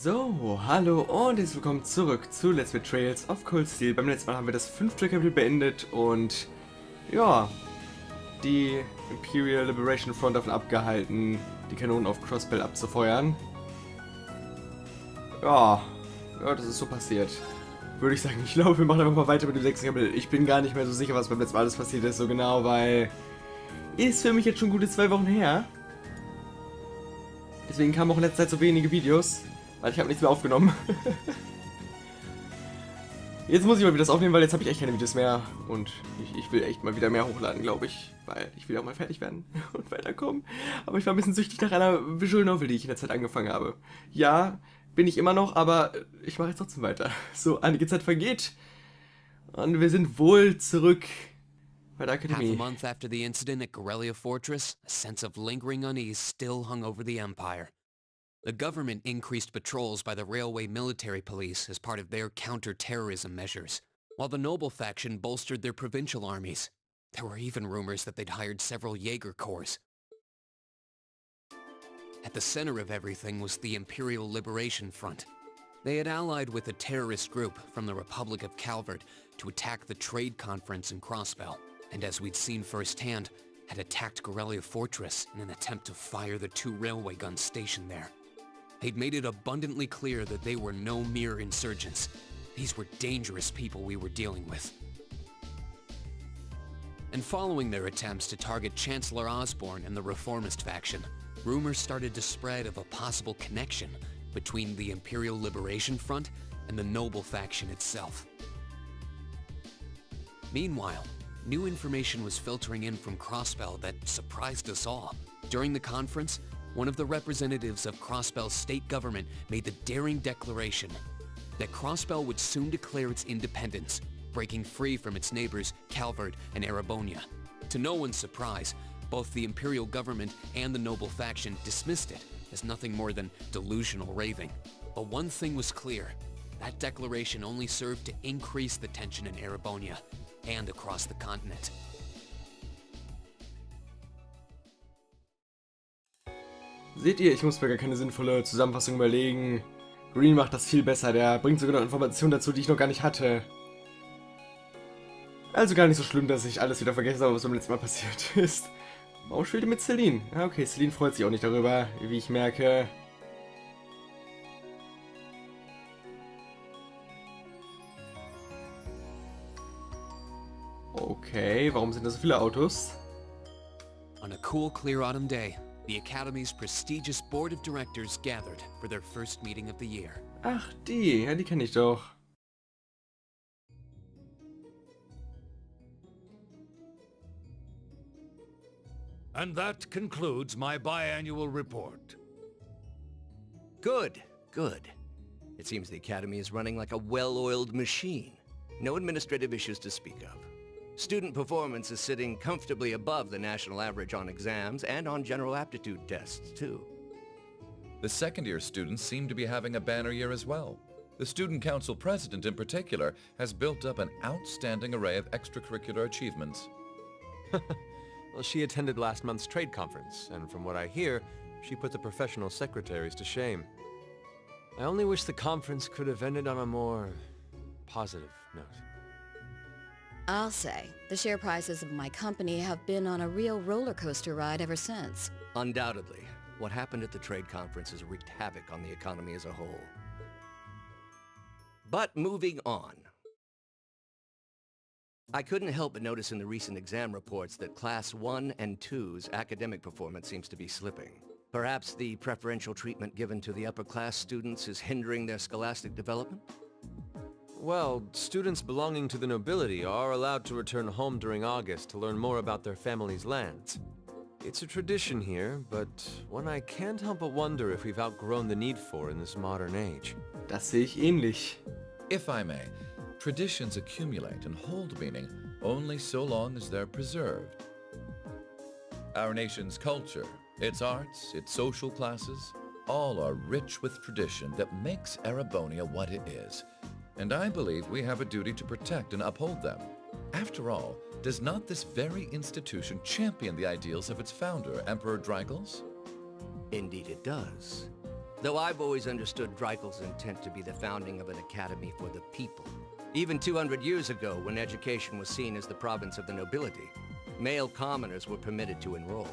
So, hallo und herzlich willkommen zurück zu Let's Play Trails of Cold Steel. Beim letzten Mal haben wir das 5. Kapitel beendet und ja, die Imperial Liberation Front davon abgehalten, die Kanonen auf Crossbell abzufeuern. Ja, das ist so passiert. Würde ich sagen, ich glaube, wir machen einfach mal weiter mit dem 6. Kapitel. Ich bin gar nicht mehr so sicher, was beim letzten Mal alles passiert ist, so genau, weil ist für mich jetzt schon gute 2 Wochen her. Deswegen kamen auch in letzter Zeit so wenige Videos. Weil ich habe nichts mehr aufgenommen. Jetzt muss ich mal wieder das aufnehmen, weil jetzt habe ich echt keine Videos mehr. Und ich will echt mal wieder mehr hochladen, glaube ich. Weil ich will auch mal fertig werden und weiterkommen. Aber ich war ein bisschen süchtig nach einer Visual Novel, die ich in der Zeit angefangen habe. Ja, bin ich immer noch, aber ich mache jetzt trotzdem weiter. So, einige Zeit vergeht. Und wir sind wohl zurück bei der Akademie. Half a month after the incident at Corellia Fortress, a sense of lingering unease still hung over the Empire. The government increased patrols by the railway military police as part of their counter-terrorism measures, while the noble faction bolstered their provincial armies. There were even rumors that they'd hired several Jaeger corps. At the center of everything was the Imperial Liberation Front. They had allied with a terrorist group from the Republic of Calvert to attack the trade conference in Crossbell, and as we'd seen firsthand, had attacked Corellia Fortress in an attempt to fire the 2 railway guns stationed there. They'd made it abundantly clear that they were no mere insurgents. These were dangerous people we were dealing with. And following their attempts to target Chancellor Osborne and the reformist faction, rumors started to spread of a possible connection between the Imperial Liberation Front and the noble faction itself. Meanwhile, new information was filtering in from Crossbell that surprised us all. During the conference, one of the representatives of Crossbell's state government made the daring declaration that Crossbell would soon declare its independence, breaking free from its neighbors Calvert and Erebonia. To no one's surprise, both the imperial government and the noble faction dismissed it as nothing more than delusional raving. But one thing was clear: that declaration only served to increase the tension in Erebonia and across the continent. Seht ihr, ich muss mir gar keine sinnvolle Zusammenfassung überlegen. Green macht das viel besser, der bringt sogar noch Informationen dazu, die ich noch gar nicht hatte. Also gar nicht so schlimm, dass ich alles wieder vergessen habe, was beim letzten Mal passiert ist. Warum spielt ihr mit Celine? Ja, okay, Celine freut sich auch nicht darüber, wie ich merke. Okay, warum sind da so viele Autos? On a cool, clear autumn day, the Academy's prestigious board of directors gathered for their first meeting of the year. Ach, die. Ja, die kenne ich doch. And that concludes my biannual report. Good, good. It seems the Academy is running like a well-oiled machine. No administrative issues to speak of. Student performance is sitting comfortably above the national average on exams and on general aptitude tests, too. The second-year students seem to be having a banner year as well. The Student Council President, in particular, has built up an outstanding array of extracurricular achievements. Well, she attended last month's trade conference, and from what I hear, she put the professional secretaries to shame. I only wish the conference could have ended on a more positive note. I'll say, the share prices of my company have been on a real roller coaster ride ever since. Undoubtedly, what happened at the trade conference has wreaked havoc on the economy as a whole. But moving on. I couldn't help but notice in the recent exam reports that Class 1 and 2's academic performance seems to be slipping. Perhaps the preferential treatment given to the upper class students is hindering their scholastic development? Well, students belonging to the nobility are allowed to return home during August to learn more about their family's lands. It's a tradition here, but one I can't help but wonder if we've outgrown the need for in this modern age. Das sehe ich ähnlich. If I may, traditions accumulate and hold meaning only so long as they're preserved. Our nation's culture, its arts, its social classes, all are rich with tradition that makes Erebonia what it is. And I believe we have a duty to protect and uphold them. After all, does not this very institution champion the ideals of its founder, Emperor Dragos? Indeed it does. Though I've always understood Dreikel's intent to be the founding of an academy for the people. Even 200 years ago, when education was seen as the province of the nobility, male commoners were permitted to enroll.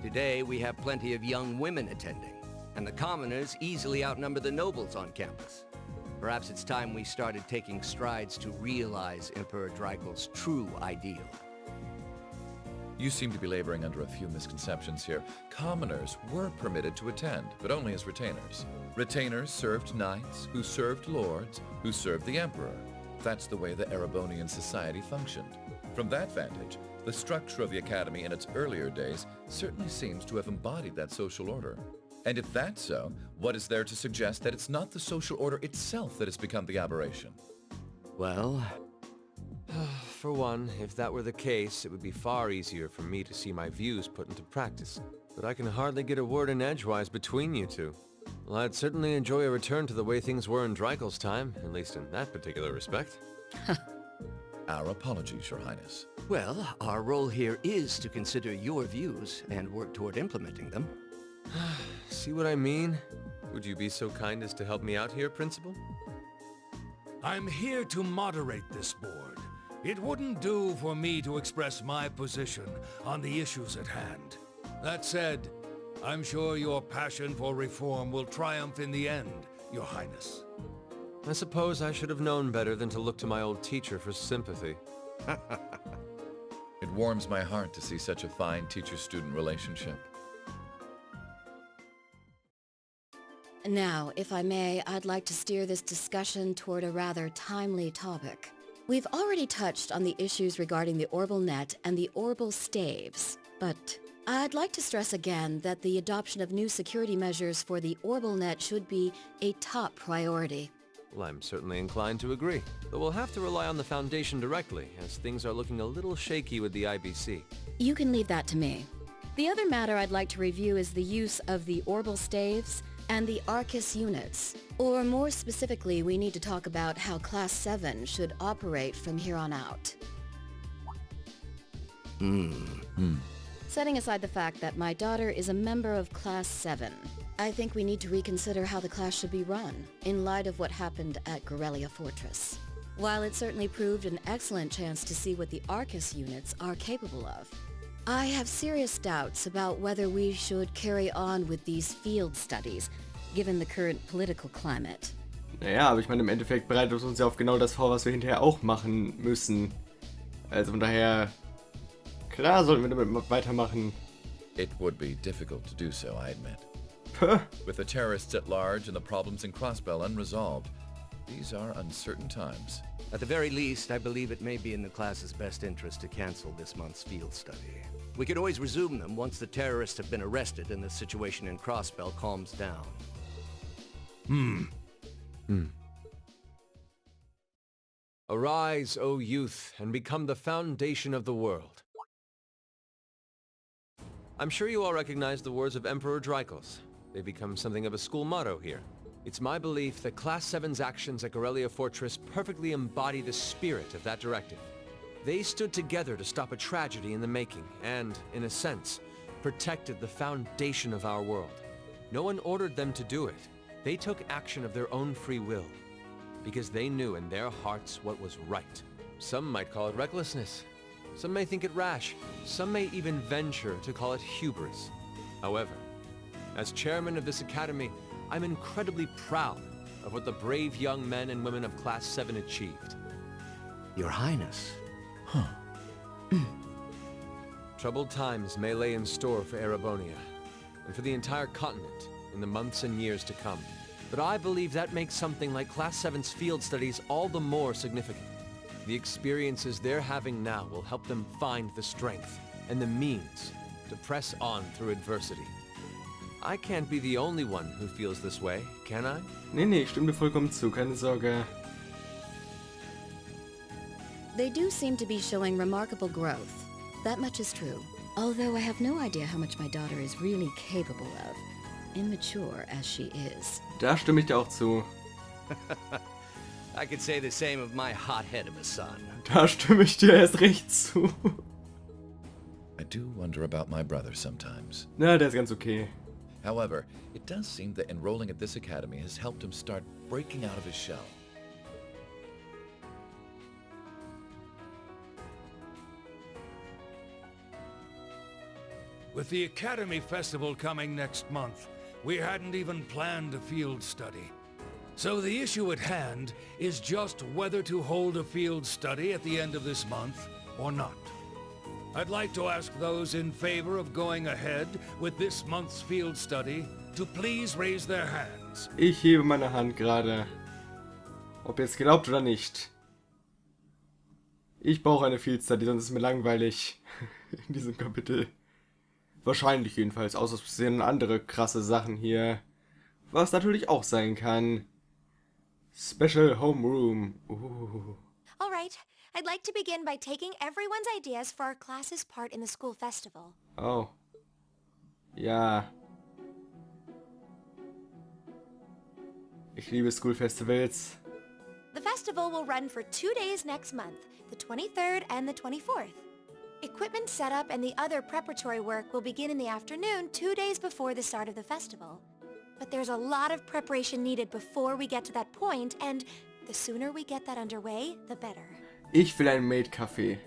Today, we have plenty of young women attending, and the commoners easily outnumber the nobles on campus. Perhaps it's time we started taking strides to realize Emperor Dreikel's true ideal. You seem to be laboring under a few misconceptions here. Commoners were permitted to attend, but only as retainers. Retainers served knights, who served lords, who served the emperor. That's the way the Erebonian society functioned. From that vantage, the structure of the academy in its earlier days certainly seems to have embodied that social order. And if that's so, what is there to suggest that it's not the social order itself that has become the aberration? Well, For one, if that were the case, it would be far easier for me to see my views put into practice. But I can hardly get a word in edgewise between you two. Well, I'd certainly enjoy a return to the way things were in Dreikel's time, at least in that particular respect. Our apologies, Your Highness. well, our role here is to consider your views and work toward implementing them. See what I mean? Would you be so kind as to help me out here, Principal? I'm here to moderate this board. It wouldn't do for me to express my position on the issues at hand. That said, I'm sure your passion for reform will triumph in the end, Your Highness. I suppose I should have known better than to look to my old teacher for sympathy. It warms my heart to see such a fine teacher-student relationship. Now, if I may, I'd like to steer this discussion toward a rather timely topic. We've already touched on the issues regarding the Orbital Net and the Orbital Staves, but I'd like to stress again that the adoption of new security measures for the Orbital Net should be a top priority. Well, I'm certainly inclined to agree, though we'll have to rely on the Foundation directly, as things are looking a little shaky with the IBC. You can leave that to me. The other matter I'd like to review is the use of the Orbital Staves and the Arcus units. Or more specifically, we need to talk about how Class 7 should operate from here on out. Setting aside the fact that my daughter is a member of Class 7, I think we need to reconsider how the class should be run, in light of what happened at Guerrilla Fortress. While it certainly proved an excellent chance to see what the Arcus units are capable of, I have serious doubts about whether we should carry on with these field studies, given the current political climate. Naja, aber ich meine, im Endeffekt bereitet es uns ja auf genau das vor, was wir hinterher auch machen müssen. Also von daher, klar sollten wir damit weitermachen. It would be difficult to do so, I admit. With the terrorists at large and the problems in Crossbell unresolved, these are uncertain times. At the very least, I believe it may be in the class's best interest to cancel this month's field study. We could always resume them once the terrorists have been arrested and the situation in Crossbell calms down. Arise, O youth, and become the foundation of the world. I'm sure you all recognize the words of Emperor Dreikel's. They've become something of a school motto here. It's my belief that Class 7's actions at Guerrilla Fortress perfectly embody the spirit of that directive. They stood together to stop a tragedy in the making and, in a sense, protected the foundation of our world. No one ordered them to do it. They took action of their own free will, because they knew in their hearts what was right. Some might call it recklessness. Some may think it rash. Some may even venture to call it hubris. However, as chairman of this academy, I'm incredibly proud of what the brave young men and women of Class 7 achieved. Your Highness. Troubled times may lay in store for Erebonia, and for the entire continent in the months and years to come. But I believe that makes something like Class 7's field studies all the more significant. The experiences they're having now will help them find the strength and the means to press on through adversity. I can't be the only one who feels this way, can I? Nee, ich stimme dir vollkommen zu, keine Sorge. They do seem to be showing remarkable growth. That much is true. Although I have no idea how much my daughter is really capable of, immature as she is. Da stimme ich dir auch zu. I could say the same of my hothead of a son. Da stimme ich dir erst recht zu. I do wonder about my brother sometimes. Na, der ist ganz okay. However, it does seem that enrolling at this academy has helped him start breaking out of his shell. With the Academy Festival coming next month, we hadn't even planned a field study. So the issue at hand is just whether to hold a field study at the end of this month or not. I'd like to ask those in favor of going ahead with this month's field study to please raise their hands. Ich hebe meine Hand gerade. Ob ihr es glaubt oder nicht. Ich brauche eine Field Study, sonst ist es mir langweilig in diesem Kapitel. Wahrscheinlich jedenfalls, außer es sehen andere krasse Sachen hier. Was natürlich auch sein kann. Special Homeroom. Alright, I'd like to begin by taking everyone's ideas for our class's part in the school festival. Oh. Ja. Ich liebe School Festivals. The festival will run for 2 days next month, the 23rd and the 24th. Equipment setup and the other preparatory work will begin in the afternoon 2 days before the start of the festival. But there's a lot of preparation needed before we get to that point, and the sooner we get that underway, the better. Ich will ein Maid-Café.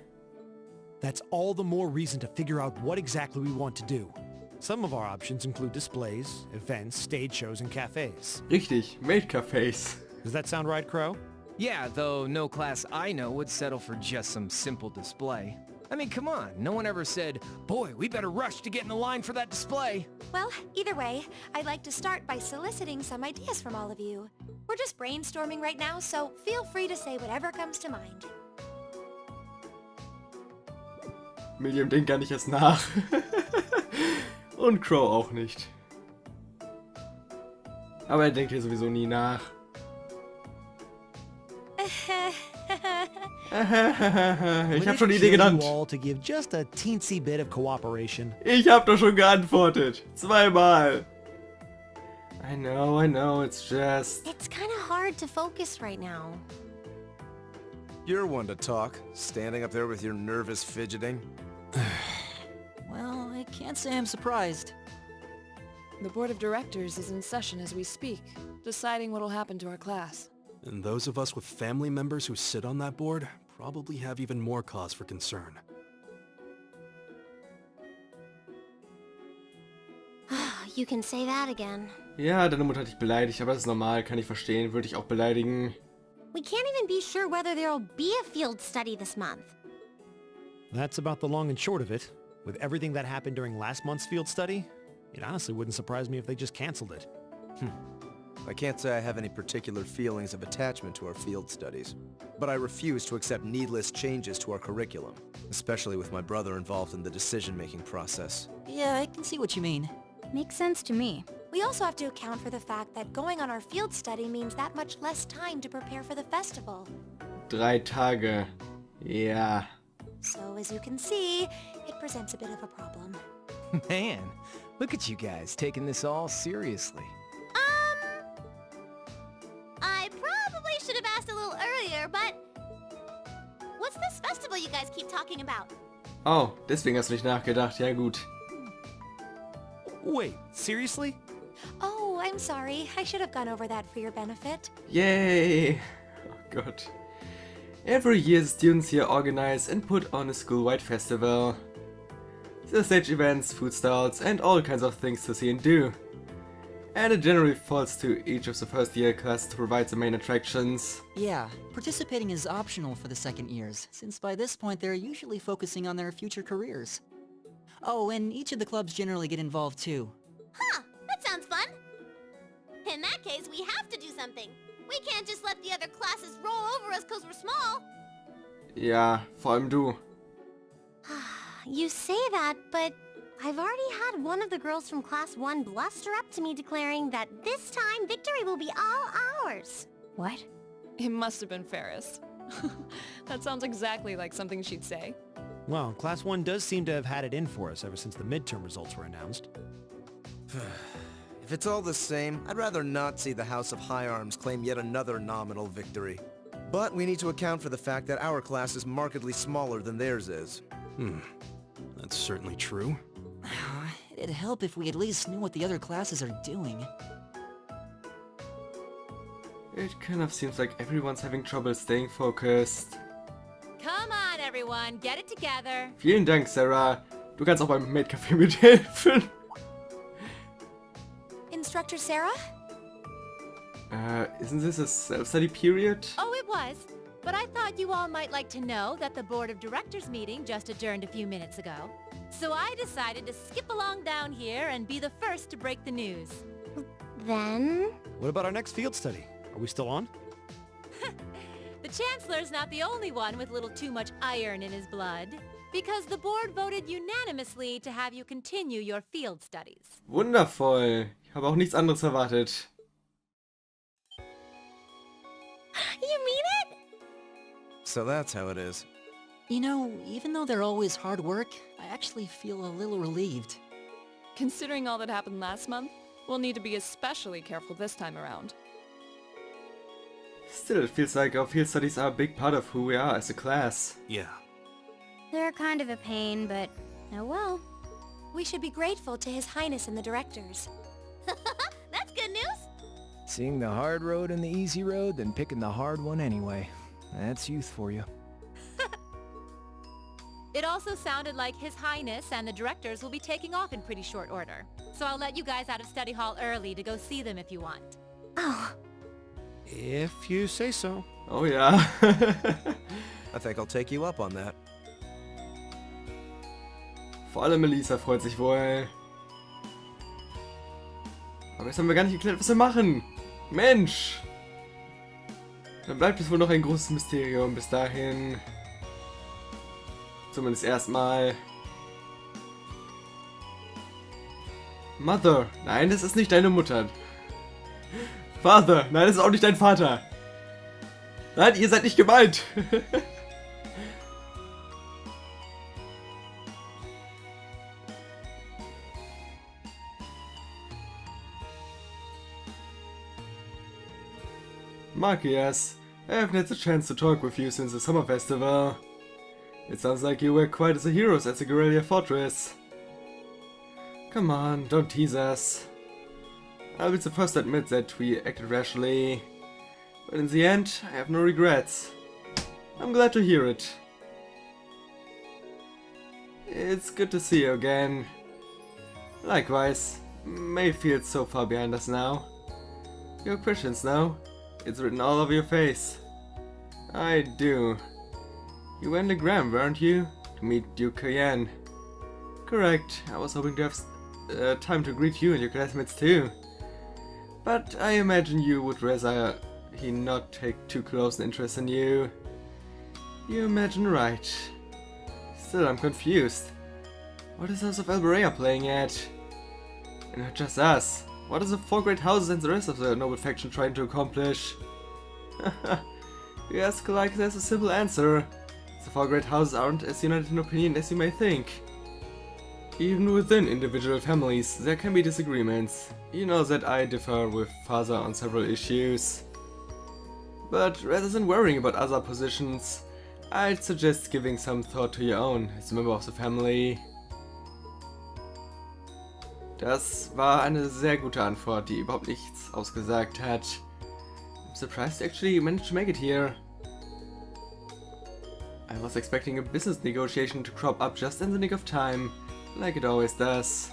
That's all the more reason to figure out what exactly we want to do. Some of our options include displays, events, stage shows, and cafes. Richtig, Maid-Cafés. Does that sound right, Crow? Yeah, though no class I know would settle for just some simple display. I mean, come on, no one ever said, boy, we better rush to get in the line for that display. Well, either way, I'd like to start by soliciting some ideas from all of you. We're just brainstorming right now, so feel free to say whatever comes to mind. Milliam denkt gar nicht erst nach. Und Crow auch nicht. Aber er denkt hier sowieso nie nach. Ich hab schon die Idee genannt. To give just a teensy bit of cooperation. Ich hab doch schon geantwortet. 2-mal. I know, it's just... It's kind of hard to focus right now. You're one to talk, standing up there with your nervous fidgeting. Well, I can't say I'm surprised. The board of directors is in session as we speak, deciding what'll happen to our class. And those of us with family members who sit on that board probably have even more cause for concern. You can say that again. Ja, deine Mutter hat dich beleidigt, aber das ist normal, kann ich verstehen, würde ich auch beleidigen. We can't even be sure whether there'll be a field study this month. That's about the long and short of it. With everything that happened during last month's field study, it honestly wouldn't surprise me if they just canceled it. I can't say I have any particular feelings of attachment to our field studies, but I refuse to accept needless changes to our curriculum, especially with my brother involved in the decision-making process. Yeah, I can see what you mean. Makes sense to me. We also have to account for the fact that going on our field study means that much less time to prepare for the festival. 3 Tage. Ja. So as you can see, it presents a bit of a problem. Man, look at you guys taking this all seriously. I probably should have asked a little earlier, but what's this festival you guys keep talking about? Oh, deswegen hast du nicht nachgedacht. Ja gut. Wait, seriously? Oh, I'm sorry. I should have gone over that for your benefit. Yay! Oh Gott. Every year the students here organize and put on a school-wide festival. There are stage events, food stalls, and all kinds of things to see and do. And it generally falls to each of the first year classes to provide the main attractions. Yeah, participating is optional for the second years, since by this point they're usually focusing on their future careers. Oh, and each of the clubs generally get involved too. Huh, that sounds fun. In that case, we have to do something. We can't just let the other classes roll over us because we're small. Ja, vor allem du. You say that, but I've already had one of the girls from Class 1 bluster up to me declaring that this time victory will be all ours. What? It must have been Ferris. That sounds exactly like something she'd say. Well, Class 1 does seem to have had it in for us ever since the midterm results were announced. If it's all the same, I'd rather not see the House of High Arms claim yet another nominal victory. But we need to account for the fact that our class is markedly smaller than theirs is. That's certainly true. It'd help if we at least knew what the other classes are doing. It kind of seems like everyone's having trouble staying focused. Come on, everyone, get it together. Vielen Dank, Sarah. Du kannst auch beim Maid-Café mithelfen. Instructor Sarah? Isn't this a self-study period? Oh, it was. But I thought you all might like to know that the Board of Directors meeting just adjourned a few minutes ago. So I decided to skip along down here and be the first to break the news. Then? What about our next field study? Are we still on? The Chancellor's not the only one with a little too much iron in his blood. Because the board voted unanimously to have you continue your field studies. Wundervoll. Ich habe auch nichts anderes erwartet. You mean it? So that's how it is. You know, even though they're always hard work, I actually feel a little relieved. Considering all that happened last month, we'll need to be especially careful this time around. Still, it feels like our field studies are a big part of who we are as a class. Yeah. They're kind of a pain, but oh well. We should be grateful to His Highness and the directors. That's good news. Seeing the hard road and the easy road, then picking the hard one anyway. That's youth for you. It also sounded like His Highness and the directors will be taking off in pretty short order. So I'll let you guys out of study hall early to go see them if you want. Oh. If you say so. Oh ja. I think I'll take you up on that. Vor allem Melissa freut sich wohl. Aber jetzt haben wir gar nicht geklärt, was wir machen. Mensch! Dann bleibt es wohl noch ein großes Mysterium bis dahin. Zumindest erstmal. Mother. Nein, das ist nicht deine Mutter. Father. Nein, das ist auch nicht dein Vater. Nein, ihr seid nicht gemeint. Marcus, I haven't had the chance to talk with you since the summer festival. It sounds like you were quite as a heroes at the Guerrilla Fortress. Come on, don't tease us. I'll be the first to admit that we acted rashly, but in the end, I have no regrets. I'm glad to hear it. It's good to see you again. Likewise, May feels so far behind us now. You're Christians now. It's written all over your face. I do. You went to Graham, weren't you? To meet Duke Cayenne. Correct. I was hoping to have time to greet you and your classmates too. But I imagine you would rather he not take too close an interest in you. You imagine right. Still, I'm confused. What is House of Alberea playing at? And not just us. What is the four great houses and the rest of the noble faction trying to accomplish? You ask like there's a simple answer. The four great houses aren't as united in opinion as you may think. Even within individual families, there can be disagreements. You know that I differ with Father on several issues. But rather than worrying about other positions, I'd suggest giving some thought to your own as a member of the family. Das war eine sehr gute Antwort, die überhaupt nichts ausgesagt hat. I'm surprised actually you managed to make it here. I was expecting a business negotiation to crop up just in the nick of time, like it always does.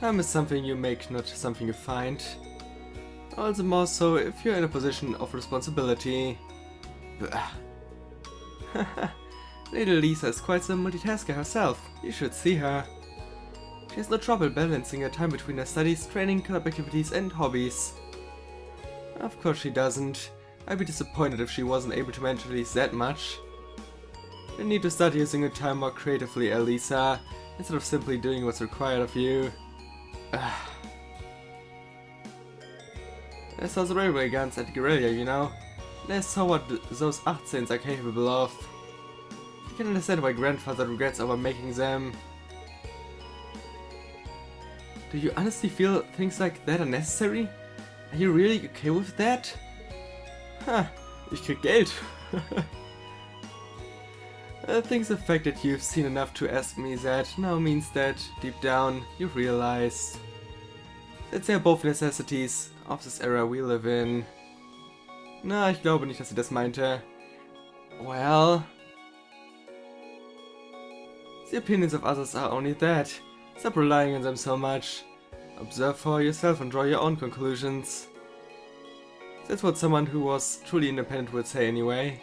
Time is something you make, not something you find. All the more so if you're in a position of responsibility. Little Lisa is quite the multitasker herself. You should see her. She has no trouble balancing her time between her studies, training, club activities and hobbies. Of course she doesn't. I'd be disappointed if she wasn't able to manage at least that much. You need to start using your time more creatively, Elisa, instead of simply doing what's required of you. I saw the railway guns at Guerrilla, you know. And I saw what those 18s are capable of. You can understand why grandfather regrets over making them. Do you honestly feel things like that are necessary? Are you really okay with that? Ha, ich krieg Geld. I think the fact that you've seen enough to ask me that now means that, deep down, you realize that they are both necessities of this era we live in. Na, ich glaube nicht, dass sie das meinte. Well, the opinions of others are only that. Stop relying on them so much. Observe for yourself and draw your own conclusions. That's what someone who was truly independent would say anyway.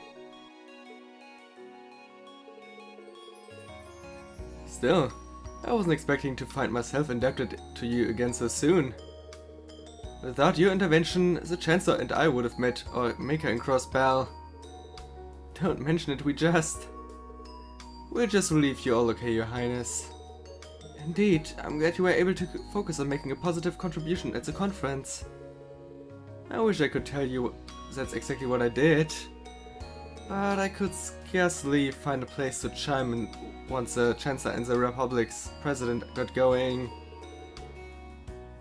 Still, I wasn't expecting to find myself indebted to you again so soon. Without your intervention, the Chancellor and I would have met our maker in Crossbell. Don't mention it, we'll just relieve you all, okay, Your Highness. Indeed, I'm glad you were able to focus on making a positive contribution at the conference. I wish I could tell you that's exactly what I did, but I could scarcely find a place to chime in once the Chancellor and the Republic's President got going.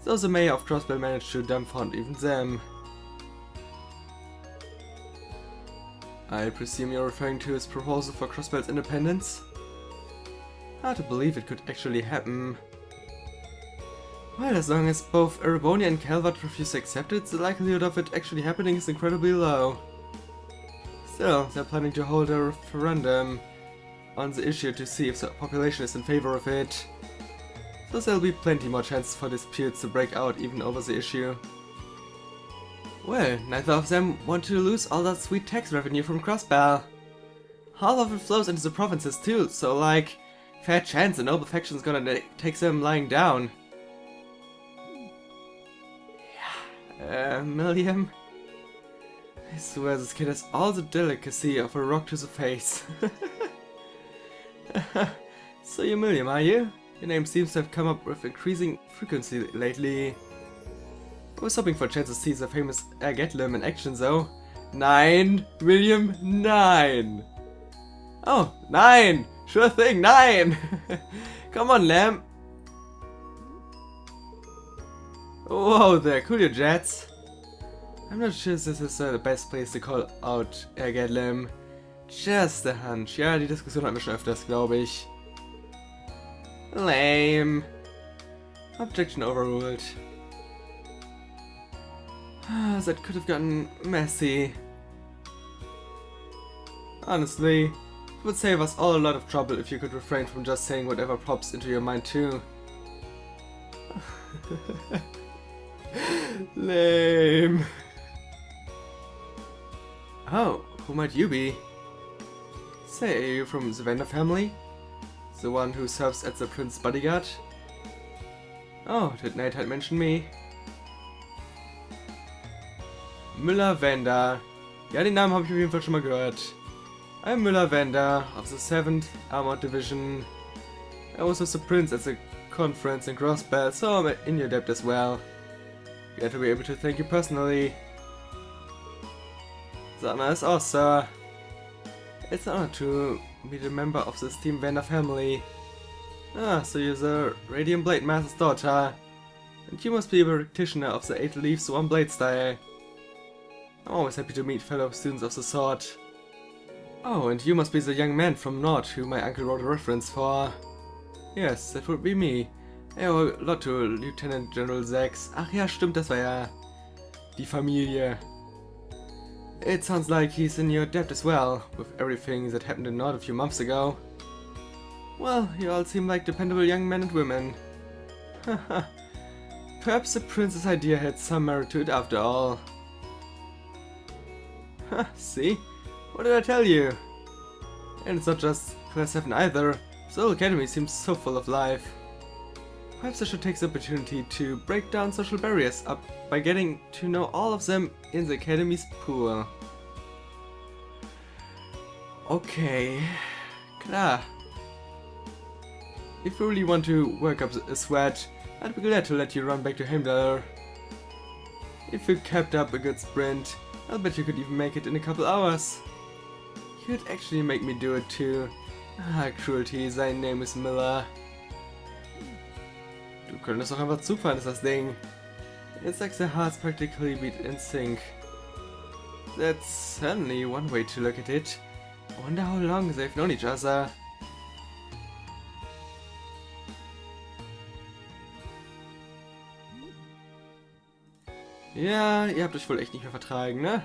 So the Mayor of Crossbell managed to dumbfound even them. I presume you're referring to his proposal for Crossbell's independence? Hard to believe it could actually happen. Well, as long as both Erebonia and Calvert refuse to accept it, the likelihood of it actually happening is incredibly low. Still, they're planning to hold a referendum on the issue to see if the population is in favor of it. So there'll be plenty more chances for disputes to break out even over the issue. Well, neither of them want to lose all that sweet tax revenue from Crossbell. Half of it flows into the provinces too, so like, fair chance the noble faction's gonna take them lying down. Milliam? I swear this kid has all the delicacy of a rock to the face. So you're Milliam, are you? Your name seems to have come up with increasing frequency lately. I was hoping for a chance to see the famous Ergetlim in action though. 9, William, 9! Oh, 9! Sure thing, 9! Come on, Lamb! Whoa there, cool your jets! I'm not sure this is the best place to call out Ergetlim. Just a hunch. Ja, die Diskussion hatten wir schon öfters, glaube ich. Lame. Objection overruled. That could have gotten messy. Honestly, it would save us all a lot of trouble if you could refrain from just saying whatever pops into your mind too. Lame. Oh, who might you be? Say, are you from the Vendor family? The one who serves as the prince's bodyguard? Oh, did Nate had mentioned me? Müller-Wender. Ja, den Namen habe ich auf jeden Fall schon mal gehört. I'm Müller-Wender of the 7th Armored Division. I was with the prince at the conference in Crossbell, so I'm in your debt as well. Glad to be able to thank you personally. The honor is ours, sir. It's an honor to be the member of the esteemed Vendor family. Ah, so you're the Radiant Blade Master's daughter. And you must be a practitioner of the 8 Leaves 1 Blade style. I'm always happy to meet fellow students of the sword. Oh, and you must be the young man from North who my uncle wrote a reference for. Yes, that would be me. I owe a lot to Lieutenant General Sachs. Ach ja, stimmt, das war ja die Familie. It sounds like he's in your debt as well, with everything that happened in North a few months ago. Well, you all seem like dependable young men and women. Haha. Perhaps the prince's idea had some merit to it after all. Ha, see? What did I tell you? And it's not just Class 7 either. The whole academy seems so full of life. Perhaps I should take the opportunity to break down social barriers up by getting to know all of them in the academy's pool. Okay, klar. If you really want to work up a sweat, I'd be glad to let you run back to Heimdall. If you kept up a good sprint, I'll bet you could even make it in a couple hours. You'd actually make me do it too. Ah, Cruelty, sein Name is Miller. Du könntest doch einfach zufahren, ist das Ding. It's like the hearts practically beat in sync. That's certainly one way to look at it. Wonder how long they've known each other. Ja, ihr habt euch wohl echt nicht mehr vertragen, ne?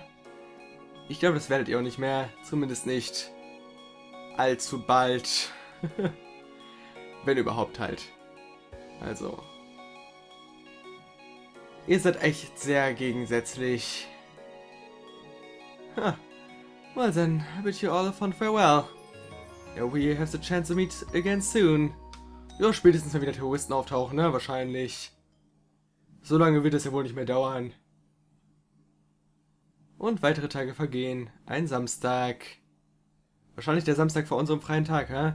Ich glaube, das werdet ihr auch nicht mehr. Zumindest nicht allzu bald. Wenn überhaupt halt. Also. Ihr seid echt sehr gegensätzlich. Huh. Well then, I bid you all a fond farewell. Yeah, we have the chance to meet again soon. Ja, spätestens wenn wieder Terroristen auftauchen, ne? Wahrscheinlich. So lange wird es ja wohl nicht mehr dauern. Und weitere Tage vergehen. Ein Samstag. Wahrscheinlich der Samstag vor unserem freien Tag, hä?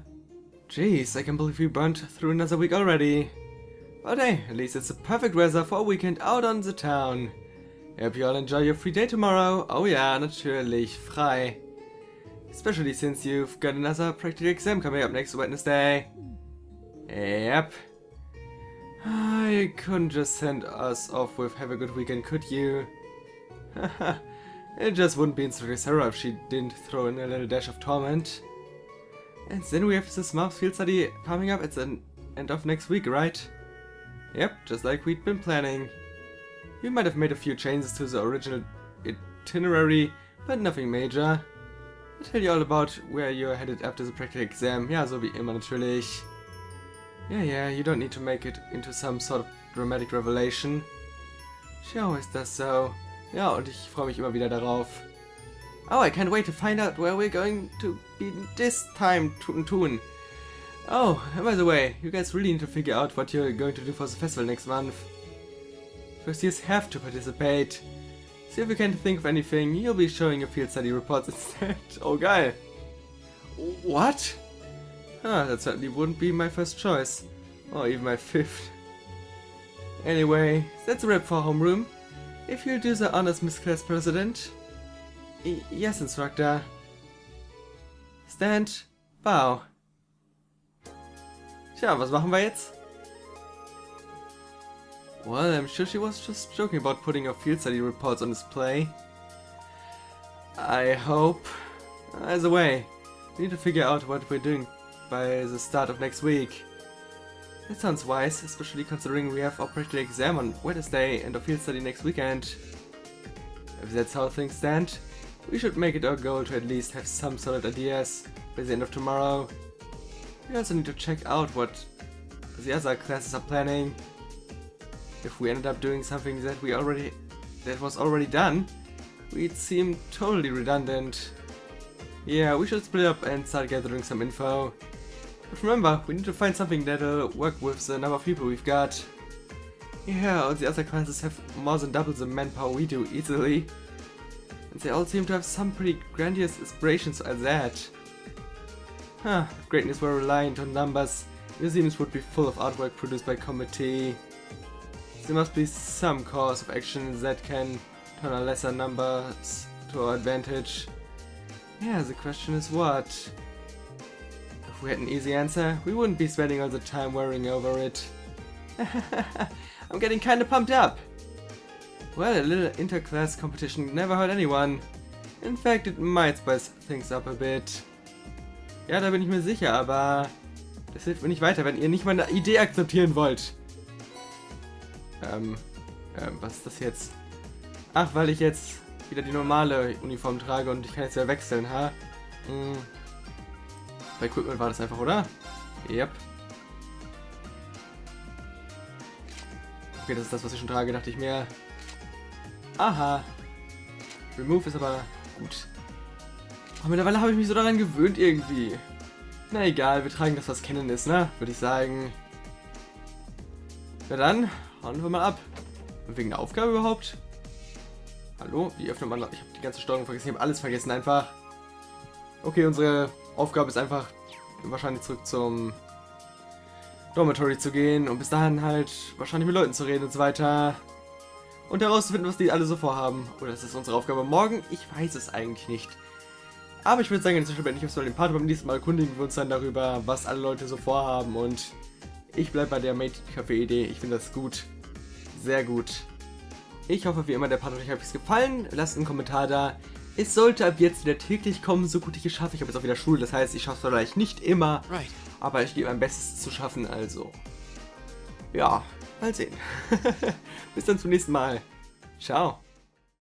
Jeez, I can't believe we burnt through another week already. But hey, at least it's the perfect weather for a weekend out on the town. I hope you all enjoy your free day tomorrow. Oh ja, natürlich, frei. Especially since you've got another practical exam coming up next Wednesday. Yep. You couldn't just send us off with have a good weekend, could you? It just wouldn't be instructor Sarah if she didn't throw in a little dash of torment. And then we have this math field study coming up at the end of next week, right? Yep, just like we'd been planning. We might have made a few changes to the original itinerary, but nothing major. I'll tell you all about where you're headed after the practical exam. Ja, so wie immer natürlich. Yeah, you don't need to make it into some sort of dramatic revelation. She always does so. Ja, und ich freue mich immer wieder darauf. Oh, I can't wait to find out where we're going to be this time, Toon. Oh, and by the way, you guys really need to figure out what you're going to do for the festival next month. First years have to participate. See if you can think of anything, you'll be showing your field study reports instead. Oh, geil. What? That certainly wouldn't be my first choice. Or even my fifth. Anyway, that's a wrap for homeroom. If you'll do the honors, Miss Class President. Yes, Instructor. Stand. Bow. Tja, was machen wir jetzt? Well, I'm sure she was just joking about putting her field study reports on display. I hope. Either way, we need to figure out what we're doing by the start of next week. That sounds wise, especially considering we have our practical exam on Wednesday and our field study next weekend. If that's how things stand, we should make it our goal to at least have some solid ideas by the end of tomorrow. We also need to check out what the other classes are planning. If we ended up doing something that was already done, we'd seem totally redundant. Yeah, we should split up and start gathering some info. But remember, we need to find something that'll work with the number of people we've got. Yeah, all the other classes have more than double the manpower we do easily. And they all seem to have some pretty grandiose aspirations at that. If greatness were reliant on numbers, museums would be full of artwork produced by committee. There must be some course of action that can turn our lesser numbers to our advantage. Yeah, the question is what? If we had an easy answer, we wouldn't be spending all the time worrying over it. I'm getting kinda pumped up! Well, a little inter-class competition never hurt anyone. In fact, it might spice things up a bit. Ja, da bin ich mir sicher, aber das hilft mir nicht weiter, wenn ihr nicht meine Idee akzeptieren wollt. Was ist das jetzt? Ach, weil ich jetzt wieder die normale Uniform trage und ich kann jetzt ja wechseln, ha? Bei Equipment war das einfach, oder? Yep. Okay, das ist das, was ich schon trage, dachte ich mir. Aha. Remove ist aber gut. Aber mittlerweile habe ich mich so daran gewöhnt irgendwie. Na egal, wir tragen das, was Kennen ist, ne? Würde ich sagen. Na dann, hauen wir mal ab. Wegen der Aufgabe überhaupt? Hallo? Wie öffnet man... Ich habe die ganze Steuerung vergessen, ich habe alles vergessen einfach. Okay, unsere Aufgabe ist einfach wahrscheinlich zurück zum Dormitory zu gehen und bis dahin halt wahrscheinlich mit Leuten zu reden und so weiter. Und herauszufinden, was die alle so vorhaben. Oder ist das unsere Aufgabe morgen? Ich weiß es eigentlich nicht. Aber ich würde sagen, inzwischen beende ich jetzt mal den Part. Beim nächsten Mal erkundigen wir uns dann darüber, was alle Leute so vorhaben. Und ich bleibe bei der Mate-Café-Idee. Ich finde das gut. Sehr gut. Ich hoffe, wie immer, der Part hat euch gefallen. Lasst einen Kommentar da, Es sollte ab jetzt wieder täglich kommen, so gut ich es schaffe. Ich habe jetzt auch wieder Schule, das heißt, ich schaffe es vielleicht nicht immer, aber ich gebe mein Bestes zu schaffen, also. Ja, mal sehen. Bis dann zum nächsten Mal. Ciao.